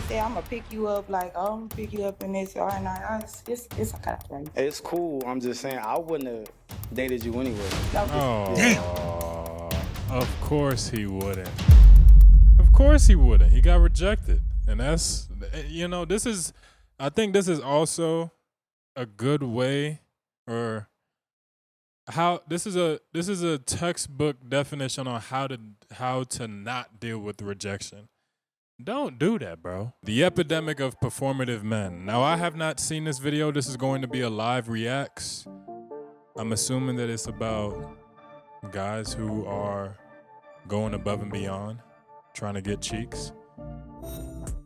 have said, I'm gonna pick you up, like, oh, I'm gonna pick you up in this, all right, it's kind of crazy. It's cool. I'm just saying, I wouldn't have dated you anyway. Oh, Damn. Of course he wouldn't. Of course he wouldn't. He got rejected. And that's, I think this is also a good way, or how this is a textbook definition on how to not deal with rejection. Don't do that, bro. The epidemic of performative men. Now, I have not seen this video. This is going to be a live reacts. I'm assuming that it's about guys who are going above and beyond, trying to get cheeks.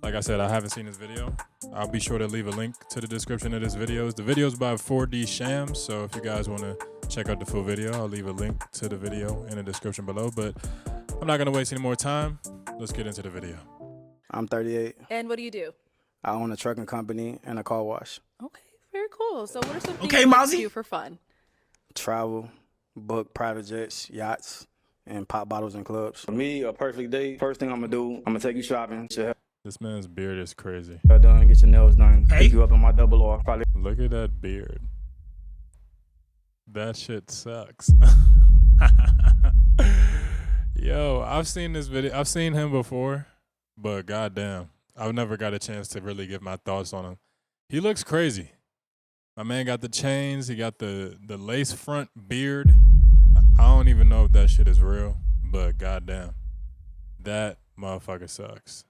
Like I said, I haven't seen this video. I'll be sure to leave a link to the description of this video. The video's by 4D Shams, so if you guys want to check out the full video, I'll leave a link to the video in the description below. But I'm not going to waste any more time. Let's get into the video. I'm 38. And what do you do? I own a trucking company and a car wash. Okay, very cool. So what are some things Okay, you like Mozzie. to do for fun? Travel, book private jets, yachts, and pop bottles in clubs. For me, a perfect day, first thing I'm going to do, I'm going to take you shopping. This man's beard is crazy. Done, get your nails done. Hey. Pick you up in my double R. Probably. Look at that beard. That shit sucks. Yo, I've seen this video. I've seen him before, but goddamn, I've never got a chance to really give my thoughts on him. He looks crazy. My man got the chains. He got the lace front beard. I don't even know if that shit is real, but goddamn, that motherfucker sucks.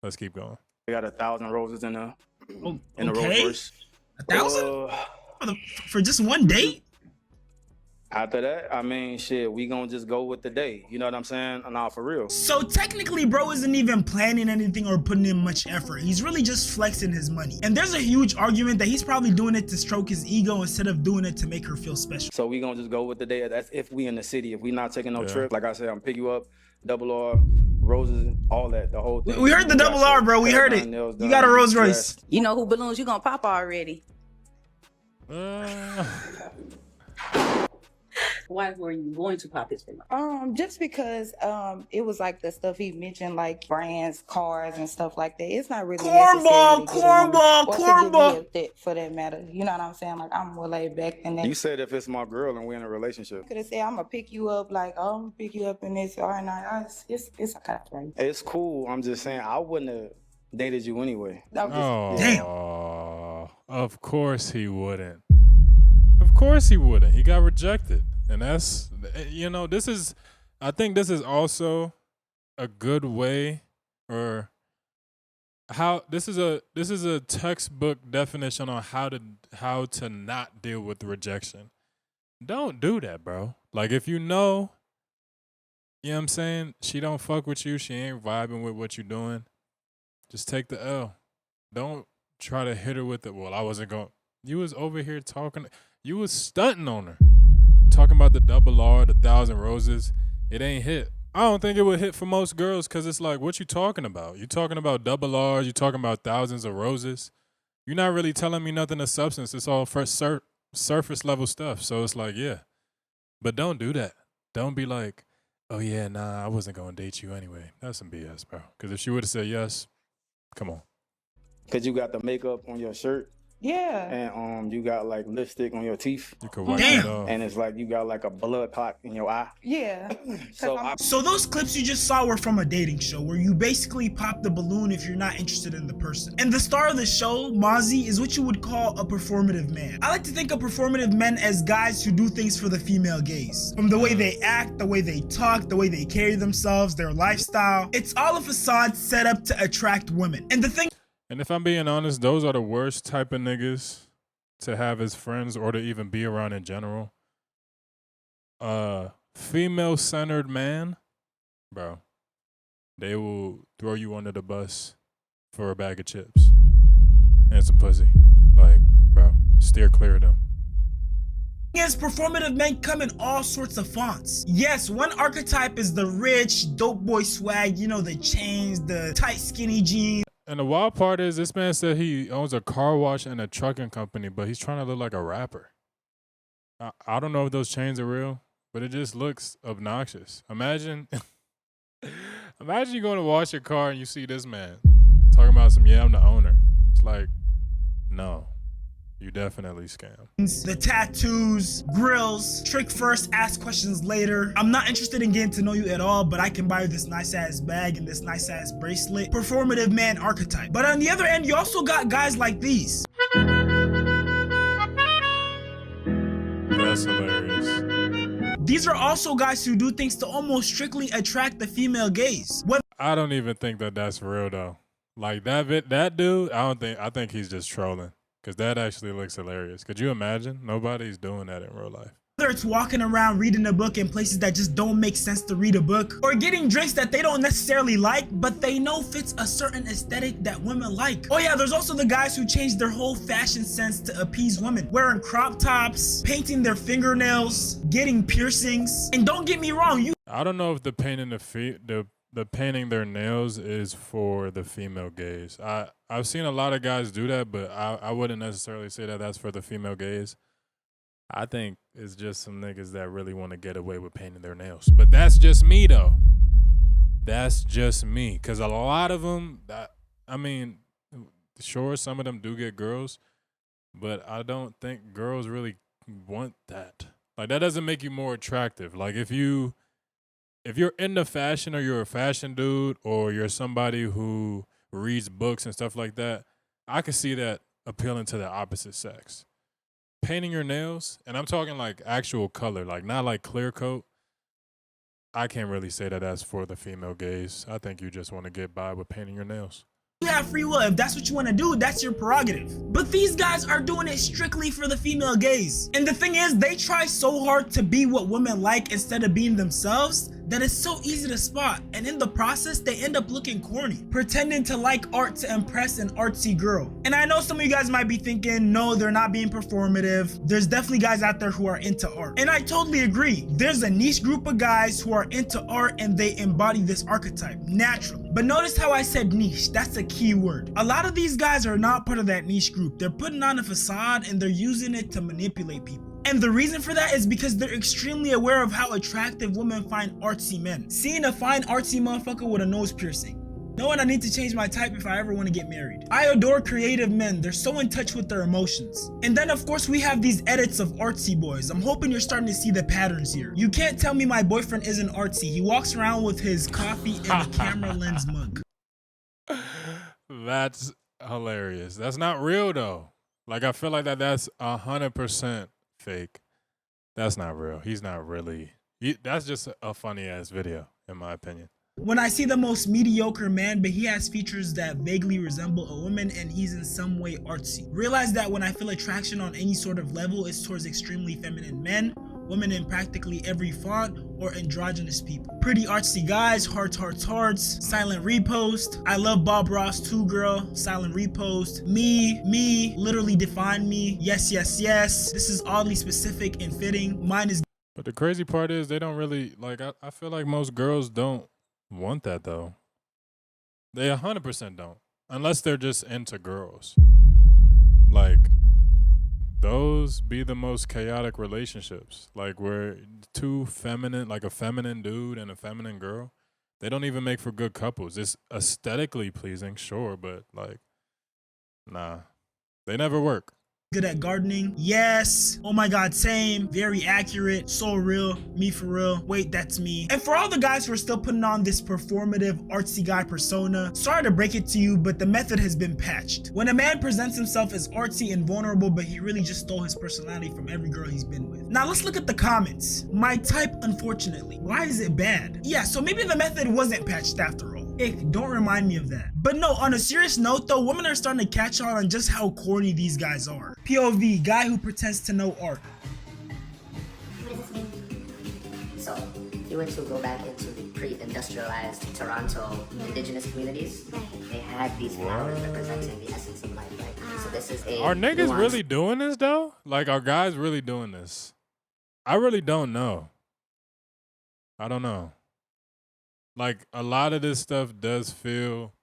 Let's keep going. We got 1,000 roses in the Oh, in the Rolls okay. Royce. 1,000 for just one date? After that, I mean, shit, we gonna just go with the day. You know what I'm saying? Nah, for real. So technically, bro isn't even planning anything or putting in much effort. He's really just flexing his money. And there's a huge argument that he's probably doing it to stroke his ego instead of doing it to make her feel special. So we gonna just go with the day. That's if we in the city. If we not taking no Yeah. trip, like I said, I'm pick you up, double R, roses, all that, the whole thing. We heard the double R, bro. We heard it. You got a Rolls Royce. You know who balloons you gonna pop already. Why were you going to pop his balloon? Just because it was like the stuff he mentioned, like brands, cars, and stuff like that. It's not really Cornball, necessary to get a woman cornball, or to cornball. get me for that matter. You know what I'm saying? Like, I'm more laid back than that. You said if it's my girl and we in a relationship. Could have said, I'm gonna pick you up, like, oh, I'm gonna pick you up in this, all right, it's kind of crazy. It's cool. I'm just saying I wouldn't have dated you anyway. Oh, Damn. Of course he wouldn't. Of course he wouldn't. He got rejected. And that's, I think this is also a good way, or how this is a textbook definition on how to not deal with rejection. Don't do that, bro. Like, if you know what I'm saying, she don't fuck with you, she ain't vibing with what you're doing, just take the L. Don't try to hit her with it. Well, I wasn't going. You was over here talking. You was stunting on her. Talking about the double R, the 1,000 roses. It ain't hit. I don't think it would hit for most girls, because it's like, what you talking about? You talking about double R's. You talking about thousands of roses. You're not really telling me nothing of substance. It's all first surface level stuff. So it's like, yeah. But don't do that. Don't be like, oh yeah, nah, I wasn't going to date you anyway. That's some BS, bro. Because if she would have said yes, come on. Cause you got the makeup on your shirt. Yeah. And you got like lipstick on your teeth. You could wipe Damn. it off. And it's like you got like a blood clot in your eye. Yeah. So those clips you just saw were from a dating show where you basically pop the balloon if you're not interested in the person. And the star of the show, Mozzie, is what you would call a performative man. I like to think of performative men as guys who do things for the female gaze. From the way they act, the way they talk, the way they carry themselves, their lifestyle. It's all a facade set up to attract women. And the thing And if I'm being honest, those are the worst type of niggas to have as friends or to even be around in general. Female-centered man, bro, they will throw you under the bus for a bag of chips and some pussy. Like, bro, steer clear of them. is, performative men come in all sorts of fonts. Yes, one archetype is the rich, dope boy swag, you know, the chains, the tight skinny jeans. And the wild part is, this man said he owns a car wash and a trucking company, but he's trying to look like a rapper. I don't know if those chains are real, but it just looks obnoxious. Imagine you going to wash your car and you see this man talking about some, yeah, I'm the owner. It's like, no, you definitely scam. The tattoos, grills, trick first, ask questions later. I'm not interested in getting to know you at all, but I can buy you this nice ass bag and this nice ass bracelet. Performative man archetype. But on the other end, you also got guys like these. That's hilarious. These are also guys who do things to almost strictly attract the female gaze. I don't even think that that's real though. Like that dude, I think he's just trolling. Cause that actually looks hilarious. Could you imagine? Nobody's doing that in real life. Whether it's walking around reading a book in places that just don't make sense to read a book, or getting drinks that they don't necessarily like, but they know fits a certain aesthetic that women like. Oh yeah, there's also the guys who change their whole fashion sense to appease women, wearing crop tops, painting their fingernails, getting piercings. And don't get me wrong, I don't know if the painting the painting their nails is for the female gaze. I've seen a lot of guys do that, but I wouldn't necessarily say that that's for the female gaze. I think it's just some niggas that really want to get away with painting their nails. But that's just me, though. That's just me. Because a lot of them, I mean, sure, some of them do get girls, but I don't think girls really want that. Like, that doesn't make you more attractive. Like, if you're into fashion or you're a fashion dude or you're somebody who reads books and stuff like that, I could see that appealing to the opposite sex. Painting your nails, and I'm talking like actual color, like not like clear coat, I can't really say that that's for the female gaze. I think you just want to get by with painting your nails. you have free will. If that's what you want to do, that's your prerogative. But these guys are doing it strictly for the female gaze. And the thing is, they try so hard to be what women like instead of being themselves that it's so easy to spot. And in the process, they end up looking corny, pretending to like art to impress an artsy girl. And I know some of you guys might be thinking, no, they're not being performative. There's definitely guys out there who are into art. And I totally agree. There's a niche group of guys who are into art and they embody this archetype naturally. But notice how I said niche. That's a key word. A lot of these guys are not part of that niche group. They're putting on a facade and they're using it to manipulate people. And the reason for that is because they're extremely aware of how attractive women find artsy men. Seeing a fine artsy motherfucker with a nose piercing. Knowing I need to change my type if I ever want to get married. I adore creative men. They're so in touch with their emotions. And then of course we have these edits of artsy boys. I'm hoping you're starting to see the patterns here. You can't tell me my boyfriend isn't artsy. He walks around with his coffee and a camera lens mug. That's hilarious. That's not real though. Like I feel like that's 100% fake. That's not real. He's not really. That's just a funny ass video, in my opinion. When I see the most mediocre man, but he has features that vaguely resemble a woman and he's in some way artsy. Realize that when I feel attraction on any sort of level, it's towards extremely feminine men, women in practically every font, or androgynous people. Pretty artsy guys, hearts, hearts, hearts, silent repost. I love Bob Ross too, girl, silent repost. Me, literally define me. Yes, yes, yes. This is oddly specific and fitting. Mine is. But the crazy part is they don't really, like, I feel like most girls don't want that though. They 100% don't. Unless they're just into girls. Like, those be the most chaotic relationships. Like where two feminine, like a feminine dude and a feminine girl, they don't even make for good couples. It's aesthetically pleasing, sure, but like, nah, they never work. Good at gardening. Yes. Oh my god, same. Very accurate. So real. Me for real. Wait, that's me. And for all the guys who are still putting on this performative artsy guy persona, sorry to break it to you, but the method has been patched. When a man presents himself as artsy and vulnerable, but he really just stole his personality from every girl he's been with. Now let's look at the comments. My type, unfortunately. Why is it bad? Yeah, so maybe the method wasn't patched after all. Ick, don't remind me of that. But no, on a serious note though, women are starting to catch on just how corny these guys are. POV, guy who pretends to know art. What does this mean? So, if you were to go back into the pre-industrialized Toronto indigenous communities, they had these flowers representing the essence of life, right? So this is a Are niggas nuanced- really doing this though? Like, are guys really doing this? I really don't know. I don't know. Like, a lot of this stuff does feel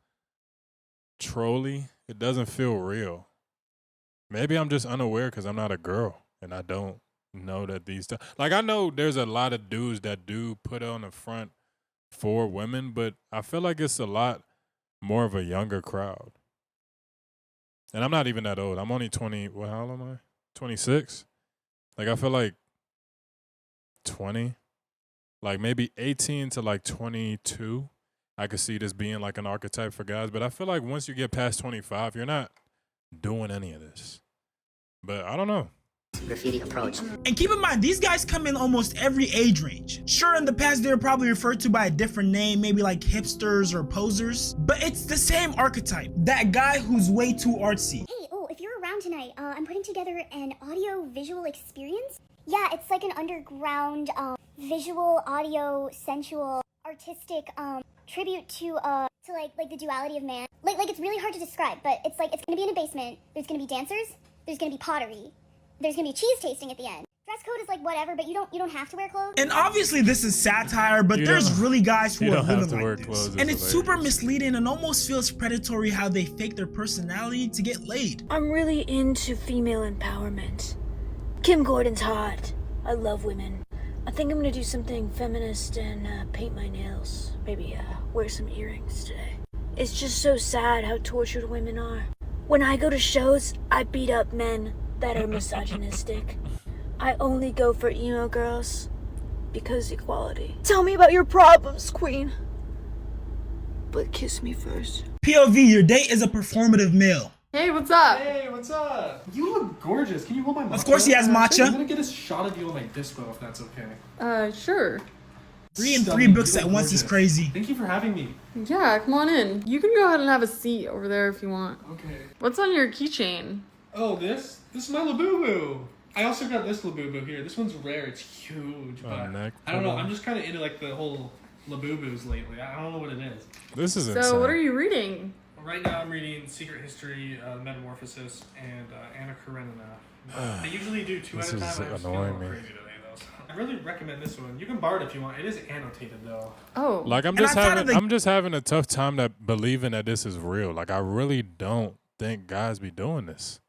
trolly. It doesn't feel real. Maybe I'm just unaware because I'm not a girl and I don't know that these stuff. Like, I know there's a lot of dudes that do put on the front for women, but I feel like it's a lot more of a younger crowd. And I'm not even that old. I'm only 20. Well, how old am I? 26. Like, I feel like 20, like maybe 18 to like 22. I could see this being like an archetype for guys. But I feel like once you get past 25, you're not doing any of this. But I don't know. Graffiti approach. And keep in mind, these guys come in almost every age range. Sure, in the past, they were probably referred to by a different name, maybe like hipsters or posers, but it's the same archetype. That guy who's way too artsy. Hey, if you're around tonight, I'm putting together an audio-visual experience. Yeah, it's like an underground, visual, audio, sensual, artistic, tribute to like the duality of man. Like it's really hard to describe, but it's like, it's gonna be in a basement, there's gonna be dancers, there's gonna be pottery, there's gonna be cheese tasting at the end. Dress code is like whatever, but you don't have to wear clothes. And obviously this is satire, but there's really guys who are living like this. And it's super misleading and almost feels predatory how they fake their personality to get laid. I'm really into female empowerment. Kim Gordon's hot. I love women. I think I'm gonna do something feminist and paint my nails. Maybe wear some earrings today. It's just so sad how tortured women are. When I go to shows, I beat up men that are misogynistic. I only go for emo girls because equality. Tell me about your problems, queen. But kiss me first. POV, your date is a performative male. Hey, what's up? Hey, what's up? You look gorgeous. Can you hold my matcha? Of course he has matcha. I'm gonna get a shot of you on my dispo if that's okay. Sure. Reading 3 books at once is crazy. Thank you for having me. Yeah, come on in. You can go ahead and have a seat over there if you want. Okay. What's on your keychain? Oh, this? This is my Labubu. I also got this Labubu here. This one's rare. It's huge, but I don't know. I'm just kind of into like the whole Labubus lately. I don't know what it is. This is insane. So what are you reading? Right now I'm reading Secret History, Metamorphosis, and Anna Karenina. They usually do 2 at a time. This is I'm just annoying feeling a me. little crazy today, though. So I really recommend this one. You can borrow it if you want. It is annotated though. Oh. Like I'm just having a tough time that believing that this is real. Like I really don't think guys be doing this.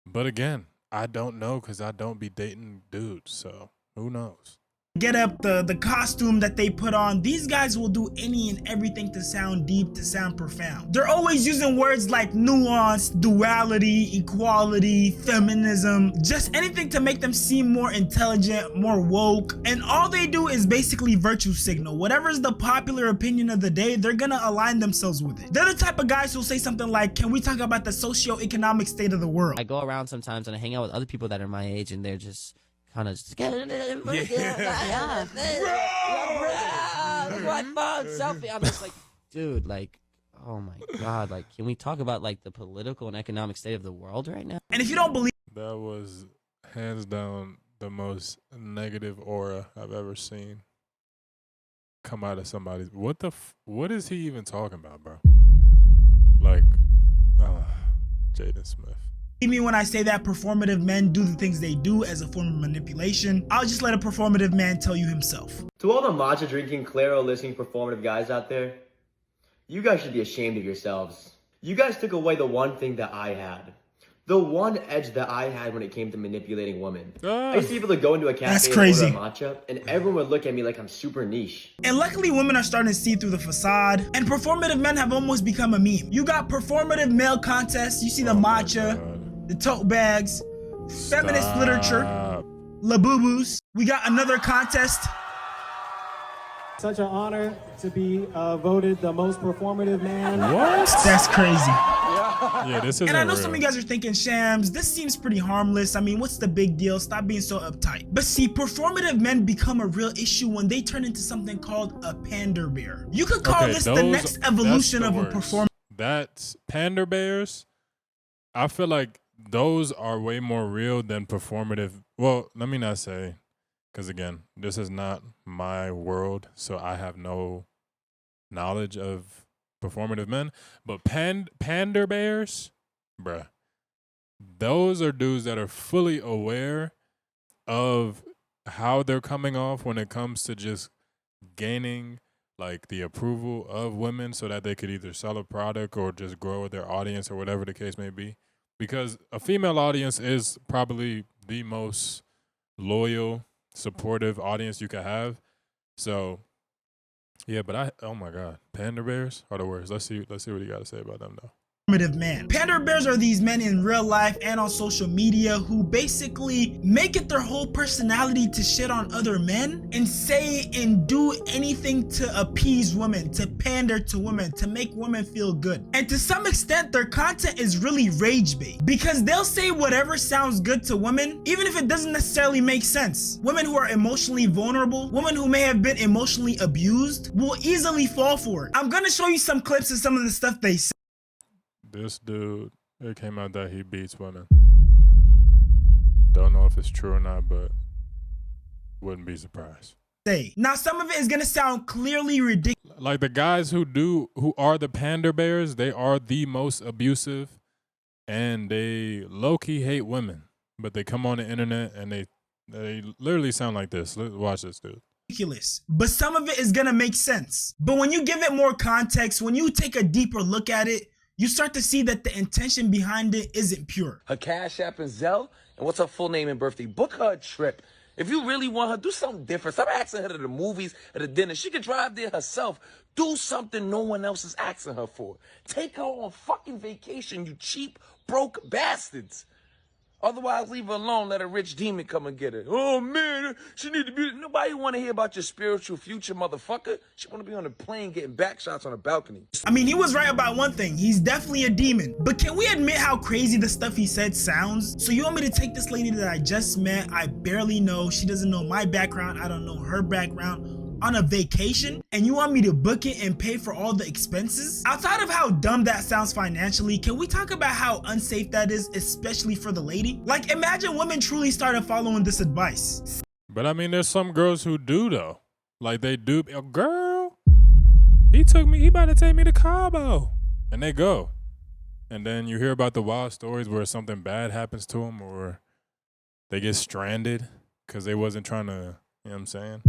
But again, I don't know because I don't be dating dudes. So who knows? Get up, the costume that they put on. These guys will do any and everything to sound deep, to sound profound. They're always using words like nuance, duality, equality, feminism, just anything to make them seem more intelligent, more woke. And all they do is basically virtue signal. Whatever's the popular opinion of the day, they're gonna align themselves with it. They're the type of guys who'll say something like, can we talk about the socio-economic state of the world? I go around sometimes and I hang out with other people that are my age and they're just kind of just selfie. I'm just like, dude, like, oh my god, like, can we talk about like the political and economic state of the world right now? And if you don't believe, that was hands down the most negative aura I've ever seen come out of somebody's. What is he even talking about, bro? Like, Jaden Smith. me when I say that performative men do the things they do as a form of manipulation, I'll just let a performative man tell you himself. To all the matcha drinking, Claro listening performative guys out there, you guys should be ashamed of yourselves. You guys took away the one thing that I had. The one edge that I had when it came to manipulating women. I used to be able to go into a cafe and order a matcha, and everyone would look at me like I'm super niche. And luckily, women are starting to see through the facade, and performative men have almost become a meme. You got performative male contests, you see the matcha, the tote bags, feminist literature, Labubus. We got another contest. Such an honor to be voted the most performative man. What? That's crazy. Yeah, this is. And I know some of you guys are thinking, Shams, this seems pretty harmless. I mean, what's the big deal? Stop being so uptight. But see, performative men become a real issue when they turn into something called a pander bear. You could call this the next evolution of a performance. That's pander bears. I feel like those are way more real than performative. Well, let me not say, because again, this is not my world, so I have no knowledge of performative men. But pander bears, bruh, those are dudes that are fully aware of how they're coming off when it comes to just gaining like the approval of women so that they could either sell a product or just grow their audience or whatever the case may be. Because a female audience is probably the most loyal, supportive audience you could have. So Yeah, but oh my God, panda bears are the worst. Let's see what you got to say about them though. Man. Panda bears are these men in real life and on social media who basically make it their whole personality to shit on other men and say and do anything to appease women, to pander to women, to make women feel good. And to some extent, their content is really rage bait because they'll say whatever sounds good to women, even if it doesn't necessarily make sense. Women who are emotionally vulnerable, women who may have been emotionally abused, will easily fall for it. I'm gonna show you some clips of some of the stuff they say. This dude, it came out that he beats women. Don't know if it's true or not, but wouldn't be surprised. Now, some of it is gonna sound clearly ridiculous. Like the guys who are the panda bears, they are the most abusive, and they low-key hate women. But they come on the internet and they literally sound like this. Watch this, dude. Ridiculous, but some of it is gonna make sense. But when you give it more context, when you take a deeper look at it, you start to see that the intention behind it isn't pure. Her Cash App and Zelle, and what's her full name and birthday? Book her a trip. If you really want her, do something different. Stop asking her to the movies, at the dinner. She can drive there herself. Do something no one else is asking her for. Take her on fucking vacation, you cheap, broke bastards. Otherwise, leave her alone. Let a rich demon come and get her. Oh, man, she need to be... Nobody want to hear about your spiritual future, motherfucker. She want to be on a plane getting back shots on a balcony. I mean, he was right about one thing. He's definitely a demon. But can we admit how crazy the stuff he said sounds? So you want me to take this lady that I just met, I barely know, she doesn't know my background, I don't know her background, on a vacation, and you want me to book it and pay for all the expenses? Outside of how dumb that sounds financially, can we talk about how unsafe that is, especially for the lady? Like, imagine women truly started following this advice. But I mean, there's some girls who do though. Like they do. Oh, girl, he about to take me to Cabo, and they go. And then you hear about the wild stories where something bad happens to them, or they get stranded because they wasn't trying to, you know what I'm saying?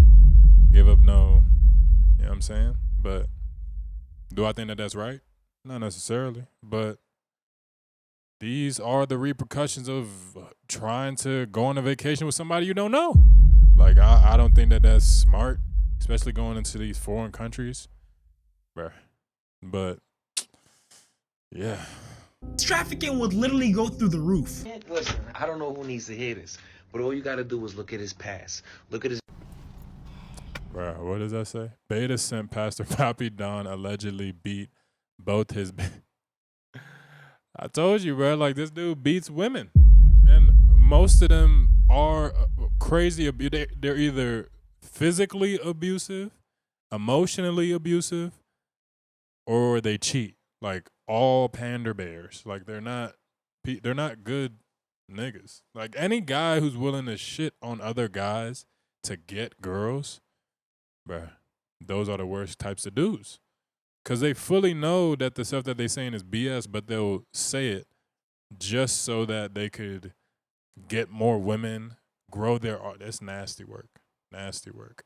Give up no, you know what I'm saying? But do I think that that's right? Not necessarily, but these are the repercussions of trying to go on a vacation with somebody you don't know. Like, I don't think that that's smart, especially going into these foreign countries. But, yeah. Trafficking would literally go through the roof. Listen, I don't know who needs to hear this, but all you gotta do is look at his past. Look at his... Bro, what does that say? Beta sent Pastor Poppy Don allegedly beat both his... I told you, bro, like this dude beats women. And most of them are crazy. They're either physically abusive, emotionally abusive, or they cheat. Like all pander bears. Like they're not good niggas. Like any guy who's willing to shit on other guys to get girls, bruh, those are the worst types of dudes. Because they fully know that the stuff that they're saying is BS, but they'll say it just so that they could get more women, grow their art. That's nasty work. Nasty work.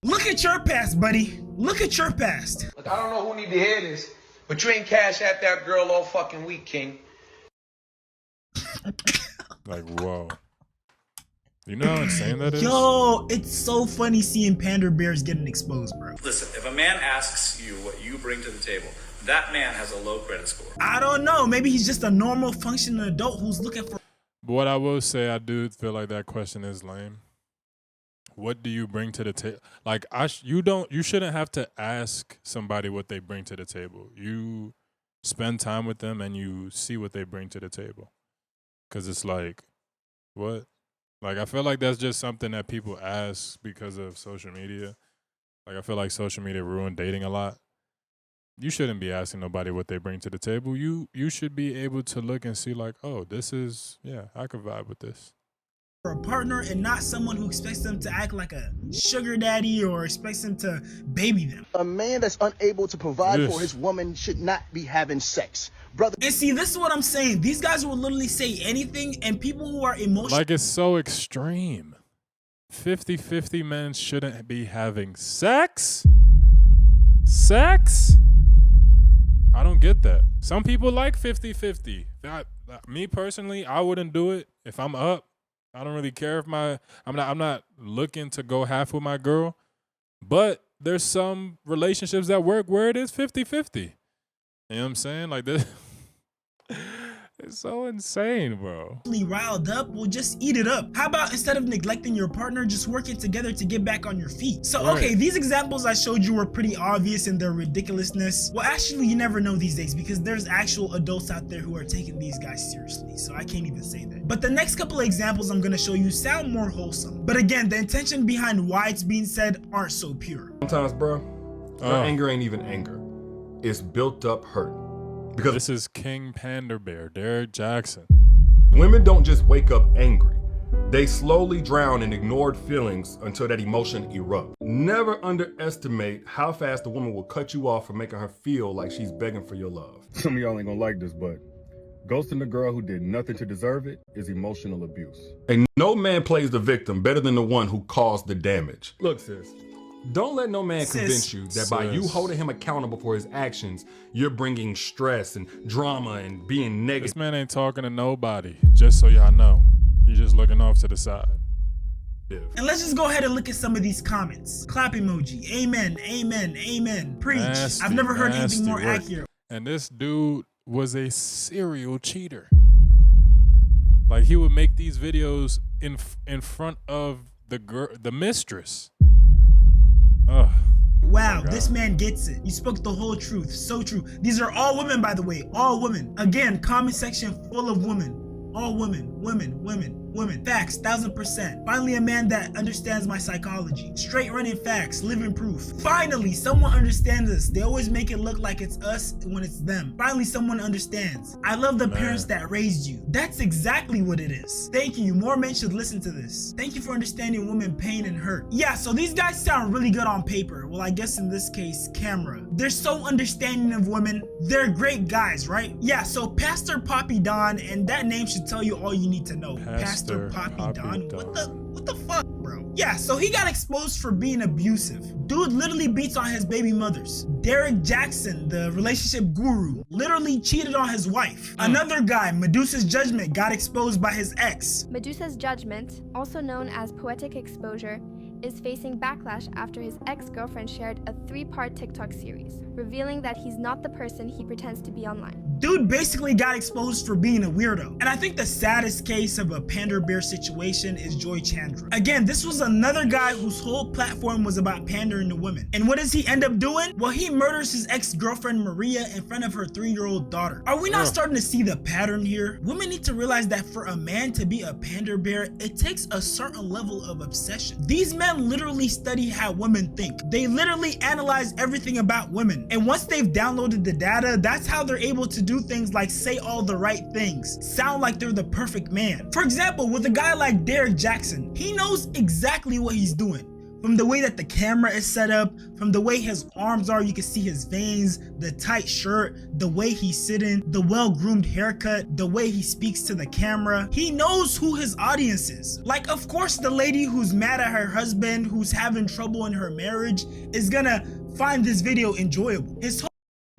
Look at your past, buddy. Look at your past. Look, I don't know who need to hear this, but you ain't Cash App that girl all fucking week, King. Like, whoa. You know how insane that is? Yo, it's so funny seeing pander bears getting exposed, bro. Listen, if a man asks you what you bring to the table, that man has a low credit score. I don't know. Maybe he's just a normal functioning adult who's looking for... But what I will say, I do feel like that question is lame. What do you bring to the table? Like, you shouldn't have to ask somebody what they bring to the table. You spend time with them and you see what they bring to the table. Because it's like, what? Like, I feel like that's just something that people ask because of social media. Like, I feel like social media ruined dating a lot. You shouldn't be asking nobody what they bring to the table. You should be able to look and see like, oh, this is, yeah, I could vibe with this. For a partner and not someone who expects them to act like a sugar daddy or expects them to baby them. A man that's unable to provide for his woman should not be having sex. Brother. And see, this is what I'm saying. These guys will literally say anything, and people who are emotional... Like, it's so extreme. 50-50 men shouldn't be having sex? Sex? I don't get that. Some people like 50-50. Me personally, I wouldn't do it if I'm up. I don't really care if I'm not looking to go half with my girl. But there's some relationships that work where it is 50-50. You know what I'm saying? Like this. It's so insane, bro. Riled up, well, just eat it up. How about instead of neglecting your partner, just working together to get back on your feet? So, okay, these examples I showed you were pretty obvious in their ridiculousness. Well, actually, you never know these days because there's actual adults out there who are taking these guys seriously. So I can't even say that. But the next couple of examples I'm gonna show you sound more wholesome. But again, the intention behind why it's being said aren't so pure. Sometimes, bro, anger ain't even anger. It's built up hurt. Because this is King Panda Bear, Derek Jackson. Women don't just wake up angry. They slowly drown in ignored feelings until that emotion erupts. Never underestimate how fast a woman will cut you off for making her feel like she's begging for your love. Some of y'all ain't gonna like this, but ghosting a girl who did nothing to deserve it is emotional abuse. And no man plays the victim better than the one who caused the damage. Look, sis. Don't let no man convince you that by you holding him accountable for his actions, you're bringing stress and drama and being negative. This man ain't talking to nobody, just so y'all know. He's just looking off to the side. And let's just go ahead and look at some of these comments. Clap emoji. Amen, amen, amen. Preach. Nasty, I've never heard anything more accurate. And this dude was a serial cheater. Like, he would make these videos in front of the mistress. Oh, wow, this man gets it. You spoke the whole truth. So true. These are all women, by the way. All women. Again, comment section full of women. All women. Women. Women. Women. Facts, 1000%. Finally, a man that understands my psychology. Straight running facts, living proof. Finally, someone understands us. They always make it look like it's us when it's them. Finally, someone understands. I love the parents that raised you. That's exactly what it is. Thank you. More men should listen to this. Thank you for understanding women pain and hurt. Yeah, so these guys sound really good on paper. Well, I guess in this case, camera. They're so understanding of women. They're great guys, right? Yeah, so Pastor Poppy Don, and that name should tell you all you need to know. Pastor Poppy Don. What the fuck, bro? Yeah, so he got exposed for being abusive. Dude literally beats on his baby mothers. Derek Jackson, the relationship guru, literally cheated on his wife. Another guy, Medusa's Judgment, got exposed by his ex. Medusa's Judgment, also known as Poetic Exposure, is facing backlash after his ex-girlfriend shared a 3-part TikTok series, revealing that he's not the person he pretends to be online. Dude basically got exposed for being a weirdo. And I think the saddest case of a Panda Bear situation is Joy Chandra. Again, this was another guy whose whole platform was about pandering to women. And what does he end up doing? Well, he murders his ex-girlfriend Maria in front of her 3-year-old daughter. Are we not starting to see the pattern here? Women need to realize that for a man to be a Panda Bear, it takes a certain level of obsession. These men literally study how women think. They literally analyze everything about women. And once they've downloaded the data, that's how they're able to do things like say all the right things, sound like they're the perfect man. For example, with a guy like Derek Jackson, he knows exactly what he's doing. From the way that the camera is set up, from the way his arms are, you can see his veins, the tight shirt, the way he's sitting, the well-groomed haircut, the way he speaks to the camera. He knows who his audience is. Like, of course, the lady who's mad at her husband, who's having trouble in her marriage, is gonna find this video enjoyable.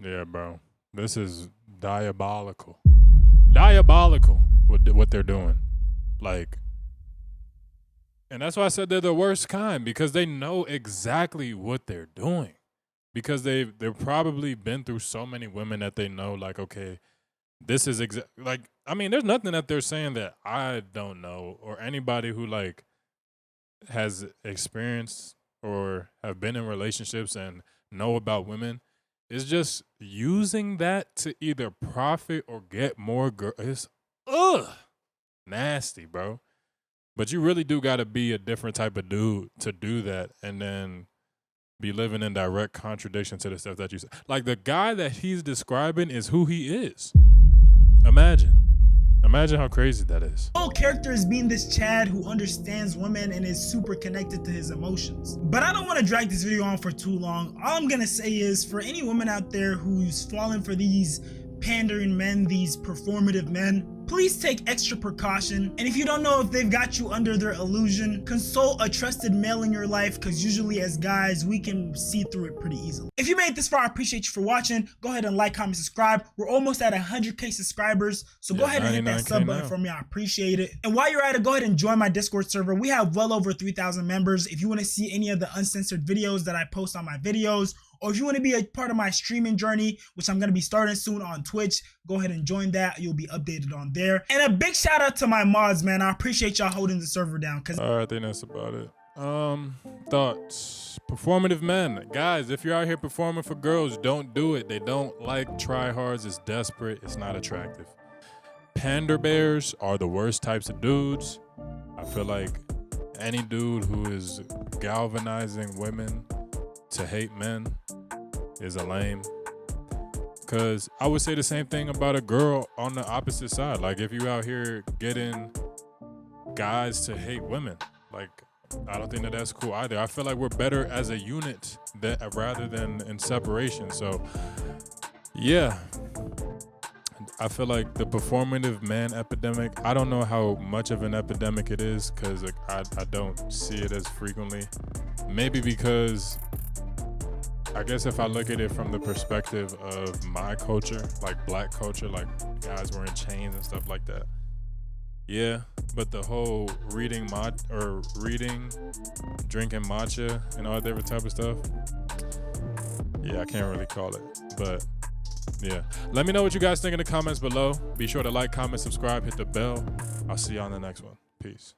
Yeah, bro. This is diabolical. Diabolical, what they're doing. Like, and that's why I said they're the worst kind, because they know exactly what they're doing. Because they've probably been through so many women that they know, like, okay, this is like, I mean, there's nothing that they're saying that I don't know, or anybody who like has experienced or have been in relationships and know about women. It's just using that to either profit or get more girls. It's nasty, bro. But you really do got to be a different type of dude to do that, and then be living in direct contradiction to the stuff that you say. Like, the guy that he's describing is who he is. Imagine how crazy that is. Whole character is being this Chad who understands women and is super connected to his emotions. But I don't want to drag this video on for too long. All I'm gonna say is, for any woman out there who's falling for these pandering men, these performative men, please take extra precaution. And if you don't know if they've got you under their illusion, consult a trusted male in your life, because usually as guys, we can see through it pretty easily. If you made it this far, I appreciate you for watching. Go ahead and like, comment, subscribe. We're almost at 100K subscribers, so go ahead and hit that sub button for me. I appreciate it. And while you're at it, go ahead and join my Discord server. We have well over 3,000 members. If you want to see any of the uncensored videos that I post on my videos, or if you want to be a part of my streaming journey, which I'm going to be starting soon on Twitch, go ahead and join that. You'll be updated on there. And a big shout out to my mods, man. I appreciate y'all holding the server down. All right, I think that's about it. Thoughts. Performative men. Guys, if you're out here performing for girls, don't do it. They don't like tryhards. It's desperate. It's not attractive. Pander bears are the worst types of dudes. I feel like any dude who is galvanizing women to hate men is a lame. Because I would say the same thing about a girl on the opposite side. Like, if you out here getting guys to hate women, like, I don't think that that's cool either. I feel like we're better as a unit rather than in separation. So, yeah. I feel like the performative man epidemic, I don't know how much of an epidemic it is, because I don't see it as frequently. Maybe because I guess if I look at it from the perspective of my culture, like black culture, like guys wearing chains and stuff like that. Yeah, but the whole drinking matcha and all that different type of stuff. Yeah, I can't really call it, but yeah. Let me know what you guys think in the comments below. Be sure to like, comment, subscribe, hit the bell. I'll see you on the next one. Peace.